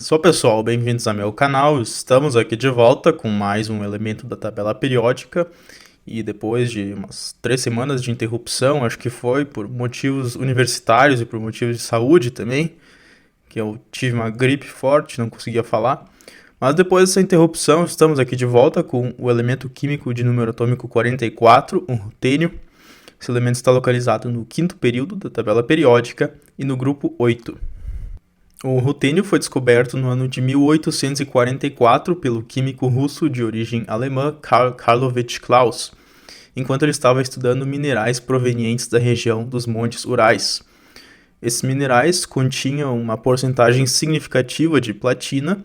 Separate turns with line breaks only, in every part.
Sou pessoal, bem-vindos ao meu canal. Estamos aqui de volta com mais um elemento da tabela periódica e depois de umas 3 semanas de interrupção, acho que foi por motivos universitários e por motivos de saúde também, que eu tive uma gripe forte, não conseguia falar. Mas depois dessa interrupção, estamos aqui de volta com o elemento químico de número atômico 44, o rutênio. Esse elemento está localizado no quinto período da tabela periódica e no grupo 8. O rutênio foi descoberto no ano de 1844 pelo químico russo de origem alemã Karl Karlovich Klaus, enquanto ele estava estudando minerais provenientes da região dos Montes Urais. Esses minerais continham uma porcentagem significativa de platina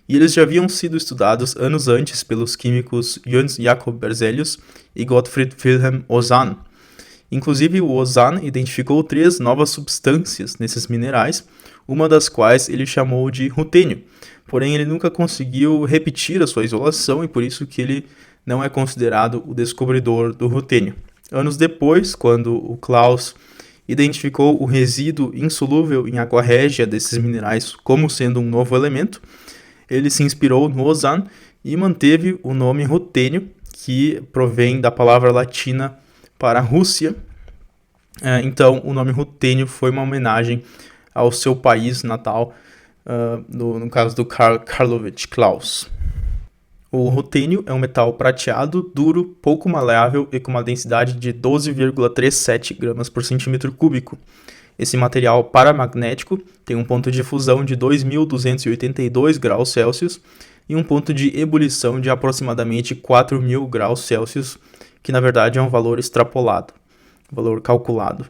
e eles já haviam sido estudados anos antes pelos químicos Jöns Jakob Berzelius e Gottfried Wilhelm Ozann. Inclusive, o Ozann identificou 3 novas substâncias nesses minerais, uma das quais ele chamou de rutênio. Porém, ele nunca conseguiu repetir a sua isolação e por isso que ele não é considerado o descobridor do rutênio. Anos depois, quando o Klaus identificou o resíduo insolúvel em água régia desses minerais como sendo um novo elemento, ele se inspirou no Ozann e manteve o nome rutênio, que provém da palavra latina para a Rússia. Então, o nome rutênio foi uma homenagem ao seu país natal, no caso do Karl Karlovich Klaus. O rutênio é um metal prateado, duro, pouco maleável e com uma densidade de 12,37 gramas por centímetro cúbico. Esse material paramagnético tem um ponto de fusão de 2.282 graus Celsius e um ponto de ebulição de aproximadamente 4.000 graus Celsius, que na verdade é um valor extrapolado, um valor calculado.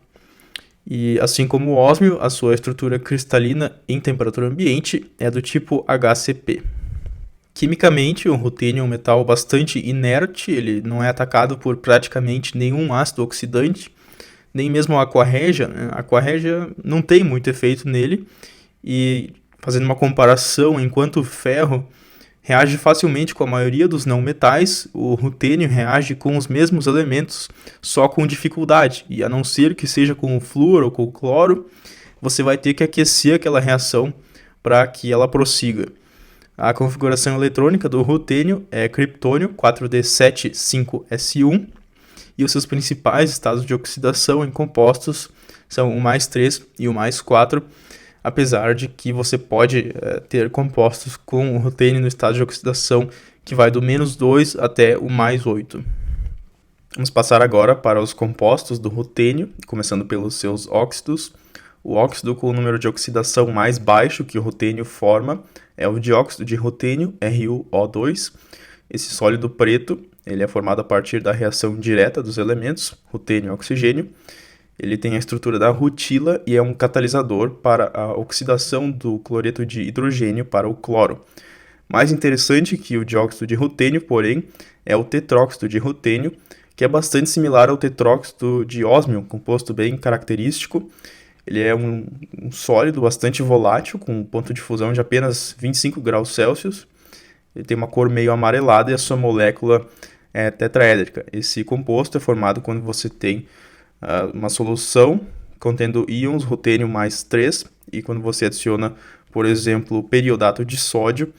E assim como o ósmio, a sua estrutura cristalina em temperatura ambiente é do tipo HCP. Quimicamente, o rutênio é um metal bastante inerte, ele não é atacado por praticamente nenhum ácido oxidante, nem mesmo a aqua regia. A aqua regia não tem muito efeito nele, e fazendo uma comparação, enquanto o ferro reage facilmente com a maioria dos não metais, o rutênio reage com os mesmos elementos, só com dificuldade. E a não ser que seja com o flúor ou com o cloro, você vai ter que aquecer aquela reação para que ela prossiga. A configuração eletrônica do rutênio é criptônio 4d75s1 e os seus principais estados de oxidação em compostos são o +3 e o +4, apesar de que você pode ter compostos com o rutênio no estado de oxidação que vai do -2 até o +8. Vamos passar agora para os compostos do rutênio, começando pelos seus óxidos. O óxido com o número de oxidação mais baixo que o rutênio forma é o dióxido de rutênio, RuO2. Esse sólido preto ele é formado a partir da reação direta dos elementos, rutênio e oxigênio. Ele tem a estrutura da rutila e é um catalisador para a oxidação do cloreto de hidrogênio para o cloro. Mais interessante que o dióxido de rutênio, porém, é o tetróxido de rutênio, que é bastante similar ao tetróxido de ósmio, um composto bem característico. Ele é um sólido bastante volátil, com um ponto de fusão de apenas 25 graus Celsius. Ele tem uma cor meio amarelada e a sua molécula é tetraédrica. Esse composto é formado quando você tem uma solução contendo íons rutênio +3 e quando você adiciona, por exemplo, periodato de sódio,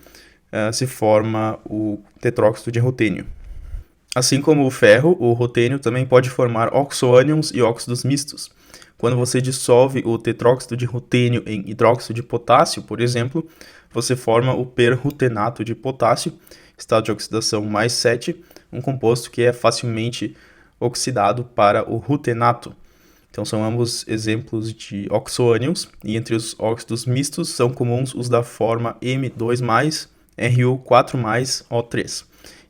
se forma o tetróxido de rutênio. Assim como o ferro, o rutênio também pode formar oxoânions e óxidos mistos. Quando você dissolve o tetróxido de rutênio em hidróxido de potássio, por exemplo, você forma o perrutenato de potássio, estado de oxidação +7, um composto que é facilmente oxidado para o rutenato. Então são ambos exemplos de oxoânions, e entre os óxidos mistos são comuns os da forma M2+, Ru4+, O3.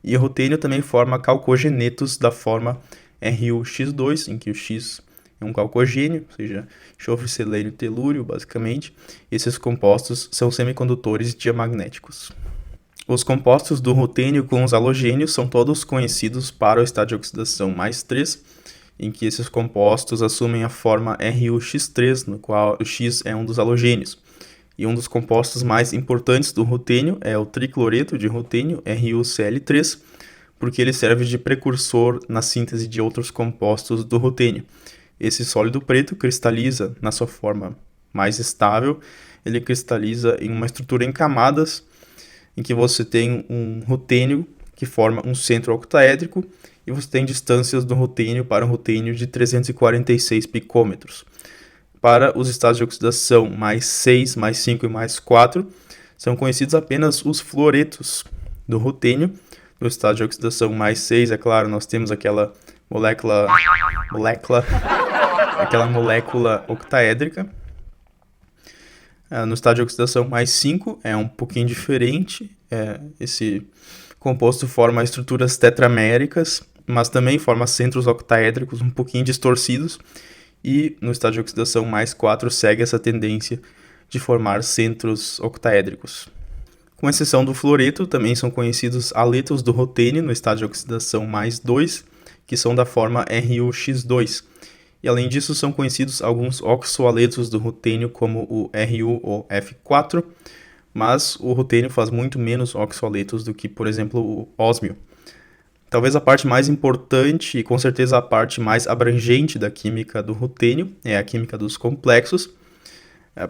E o rutênio também forma calcogenetos da forma RuX2, em que o X é um calcogênio, ou seja, enxofre, selênio e telúrio, basicamente. Esses compostos são semicondutores diamagnéticos. Os compostos do rutênio com os halogênios são todos conhecidos para o estado de oxidação +3, em que esses compostos assumem a forma RuX3, no qual o X é um dos halogênios. E um dos compostos mais importantes do rutênio é o tricloreto de rutênio, RuCl3, porque ele serve de precursor na síntese de outros compostos do rutênio. Esse sólido preto cristaliza na sua forma mais estável ele cristaliza em uma estrutura em camadas, em que você tem um rutênio que forma um centro octaédrico, e você tem distâncias do rutênio para um rutênio de 346 picômetros. Para os estados de oxidação mais 6, mais 5 e mais 4, são conhecidos apenas os fluoretos do rutênio. No estado de oxidação mais 6, é claro, nós temos aquela molécula octaédrica. No estado de oxidação mais 5 é um pouquinho diferente. Esse composto forma estruturas tetraméricas, mas também forma centros octaédricos um pouquinho distorcidos. E no estado de oxidação mais 4 segue essa tendência de formar centros octaédricos. Com exceção do fluoreto, também são conhecidos aletos do rutênio no estado de oxidação mais 2, que são da forma RuX2. E além disso, são conhecidos alguns oxoaletos do rutênio, como o Ru ou F4, mas o rutênio faz muito menos oxoaletos do que, por exemplo, o ósmio. Talvez a parte mais importante e com certeza a parte mais abrangente da química do rutênio é a química dos complexos.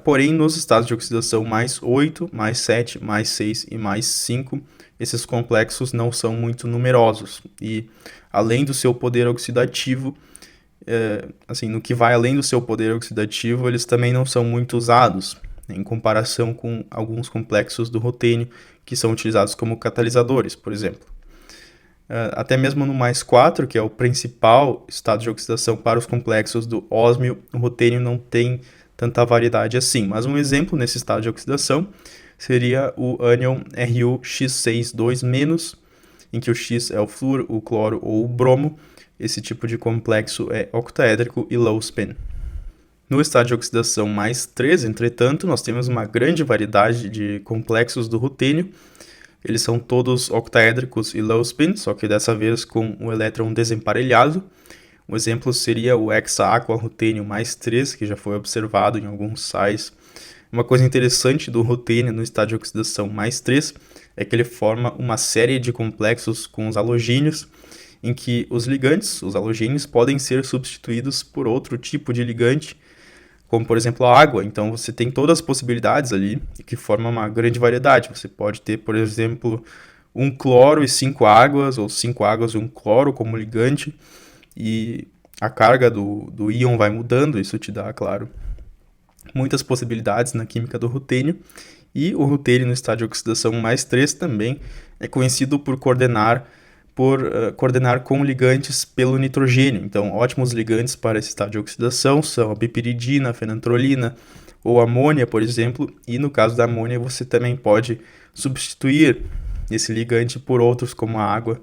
Porém, nos estados de oxidação mais 8, mais 7, mais 6 e mais 5, esses complexos não são muito numerosos. E além do seu poder oxidativo, no que vai além do seu poder oxidativo, eles também não são muito usados, em comparação com alguns complexos do rutênio que são utilizados como catalisadores, por exemplo. Até mesmo no mais 4, que é o principal estado de oxidação para os complexos do ósmio, o rutênio não tem tanta variedade assim. Mas um exemplo nesse estado de oxidação seria o ânion RuX62-, em que o X é o flúor, o cloro ou o bromo. Esse tipo de complexo é octaédrico e low spin. No estado de oxidação mais 3, entretanto, nós temos uma grande variedade de complexos do rutênio. Eles são todos octaédricos e low spin, só que dessa vez com o elétron desemparelhado. Um exemplo seria o hexa-aqua-rutênio mais 3, que já foi observado em alguns sais. Uma coisa interessante do rutênio no estado de oxidação mais 3 é que ele forma uma série de complexos com os halogênios, em que os ligantes, os halogênios, podem ser substituídos por outro tipo de ligante, como por exemplo a água. Então você tem todas as possibilidades ali, que forma uma grande variedade. Você pode ter, por exemplo, um cloro e 5 águas, ou 5 águas e um cloro como ligante, e a carga do íon vai mudando. Isso te dá, claro, muitas possibilidades na química do rutênio. E o rutênio no estado de oxidação mais 3 também é conhecido por coordenar com ligantes pelo nitrogênio. Então, ótimos ligantes para esse estado de oxidação são a piperidina, a fenantrolina ou amônia, por exemplo. E no caso da amônia, você também pode substituir esse ligante por outros, como a água,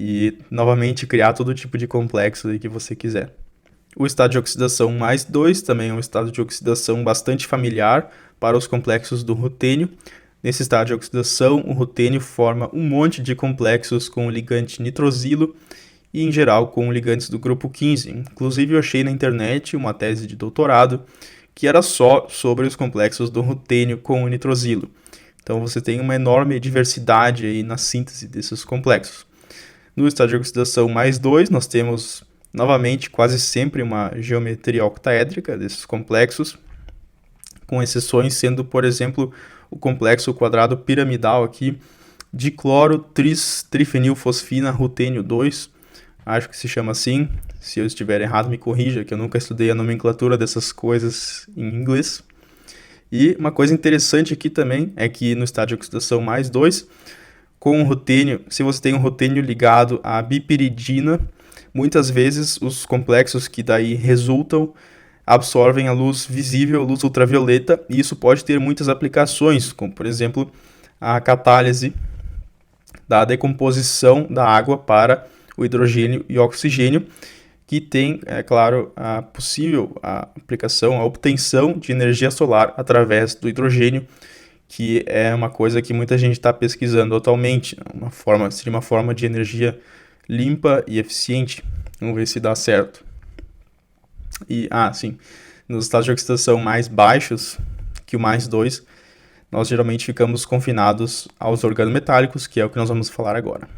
e novamente criar todo tipo de complexo que você quiser. O estado de oxidação mais 2 também é um estado de oxidação bastante familiar para os complexos do rutênio. Nesse estado de oxidação, o rutênio forma um monte de complexos com o ligante nitrosilo e, em geral, com ligantes do grupo 15. Inclusive, eu achei na internet uma tese de doutorado que era só sobre os complexos do rutênio com o nitrosilo. Então, você tem uma enorme diversidade aí na síntese desses complexos. No estado de oxidação mais 2, nós temos, novamente, quase sempre uma geometria octaédrica desses complexos, com exceções sendo, por exemplo, o complexo quadrado piramidal aqui de cloro trifenilfosfina rutênio 2, acho que se chama assim. Se eu estiver errado, me corrija, que eu nunca estudei a nomenclatura dessas coisas em inglês. E uma coisa interessante aqui também é que no estado de oxidação mais 2, com o rutênio, se você tem um rutênio ligado à bipiridina, muitas vezes os complexos que daí resultam absorvem a luz visível, a luz ultravioleta, e isso pode ter muitas aplicações, como por exemplo a catálise da decomposição da água para o hidrogênio e oxigênio, que tem, é claro, a possível aplicação, a obtenção de energia solar através do hidrogênio, que é uma coisa que muita gente está pesquisando atualmente, seria uma forma de energia limpa e eficiente. Vamos ver se dá certo. E, sim, nos estados de oxidação mais baixos que o mais 2, nós geralmente ficamos confinados aos organometálicos, que é o que nós vamos falar agora.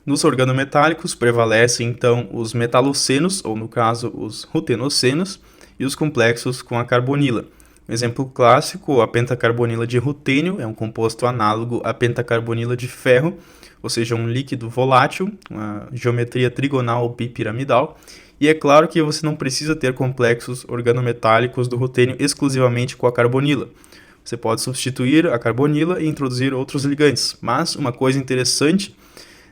Nos organometálicos prevalecem, então, os metalocenos, ou no caso, os rutenocenos, e os complexos com a carbonila. Um exemplo clássico, a pentacarbonila de rutênio é um composto análogo à pentacarbonila de ferro, ou seja, um líquido volátil, uma geometria trigonal bipiramidal. E é claro que você não precisa ter complexos organometálicos do rutênio exclusivamente com a carbonila. Você pode substituir a carbonila e introduzir outros ligantes. Mas uma coisa interessante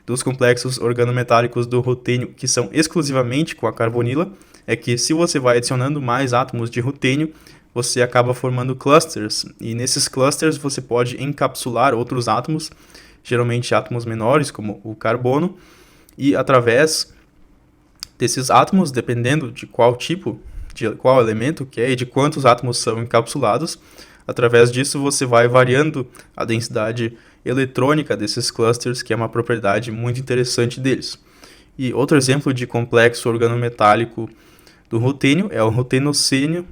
dos complexos organometálicos do rutênio que são exclusivamente com a carbonila é que se você vai adicionando mais átomos de rutênio, você acaba formando clusters, e nesses clusters você pode encapsular outros átomos, geralmente átomos menores, como o carbono, e através desses átomos, dependendo de qual tipo, de qual elemento que é e de quantos átomos são encapsulados, através disso você vai variando a densidade eletrônica desses clusters, que é uma propriedade muito interessante deles. E outro exemplo de complexo organometálico do rutênio é o rutenoceno,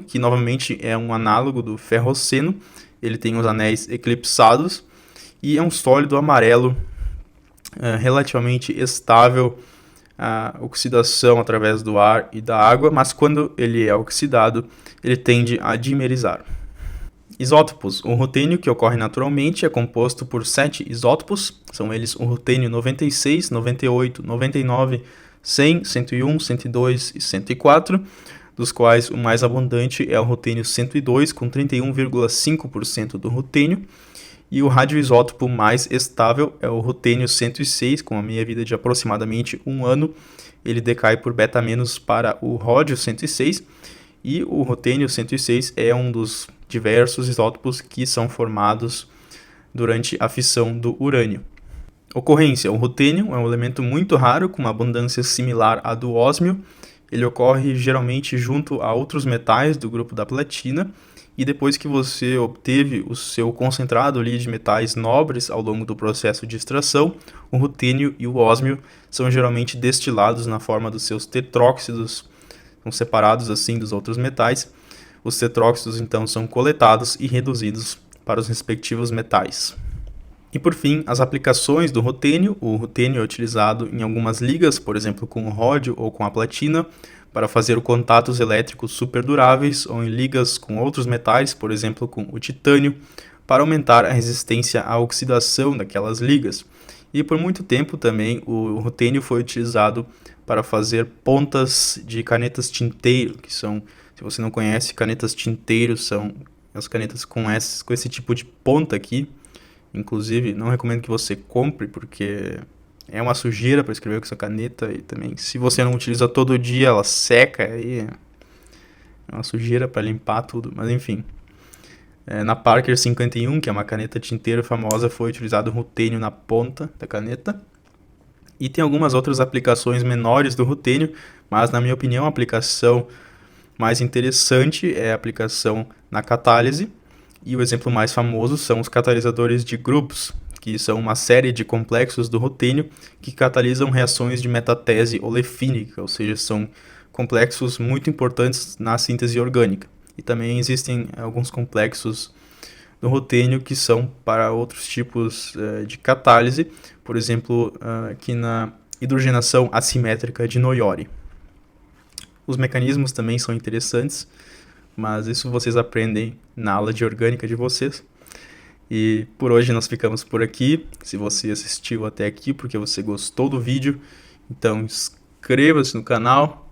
que novamente é um análogo do ferroceno. Ele tem os anéis eclipsados e é um sólido amarelo relativamente estável à oxidação através do ar e da água, mas quando ele é oxidado, ele tende a dimerizar. Isótopos. O rutênio, que ocorre naturalmente, é composto por 7 isótopos. São eles o rutênio 96, 98, 99, 100, 101, 102 e 104, dos quais o mais abundante é o rutênio 102, com 31,5% do rutênio, e o radioisótopo mais estável é o rutênio 106, com a meia-vida de aproximadamente 1 ano. Ele decai por beta- para o ródio 106, e o rutênio 106 é um dos diversos isótopos que são formados durante a fissão do urânio. Ocorrência. O rutênio é um elemento muito raro, com uma abundância similar à do ósmio. Ele ocorre geralmente junto a outros metais do grupo da platina, e depois que você obteve o seu concentrado ali de metais nobres ao longo do processo de extração, o rutênio e o ósmio são geralmente destilados na forma dos seus tetróxidos, são separados assim dos outros metais. Os tetróxidos então são coletados e reduzidos para os respectivos metais. E por fim, as aplicações do rutênio. O rutênio é utilizado em algumas ligas, por exemplo com o ródio ou com a platina, para fazer contatos elétricos superduráveis, ou em ligas com outros metais, por exemplo com o titânio, para aumentar a resistência à oxidação daquelas ligas. E por muito tempo também o rutênio foi utilizado para fazer pontas de canetas tinteiro, que são, se você não conhece, canetas tinteiro são as canetas com esse tipo de ponta aqui. Inclusive, não recomendo que você compre, porque é uma sujeira para escrever com essa caneta, e também, se você não utiliza todo dia, ela seca, e é uma sujeira para limpar tudo, mas enfim. Na Parker 51, que é uma caneta tinteiro famosa, foi utilizado rutênio na ponta da caneta. E tem algumas outras aplicações menores do rutênio, mas na minha opinião a aplicação mais interessante é a aplicação na catálise. E o exemplo mais famoso são os catalisadores de grupos, que são uma série de complexos do rutênio que catalisam reações de metatese olefínica, ou seja, são complexos muito importantes na síntese orgânica. E também existem alguns complexos do rutênio que são para outros tipos de catálise, por exemplo, aqui na hidrogenação assimétrica de Noyori. Os mecanismos também são interessantes, mas isso vocês aprendem na aula de orgânica de vocês. E por hoje nós ficamos por aqui. Se você assistiu até aqui porque você gostou do vídeo, então inscreva-se no canal.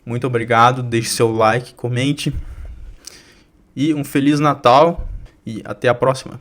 Muito obrigado, deixe seu like, comente. E um Feliz Natal e até a próxima.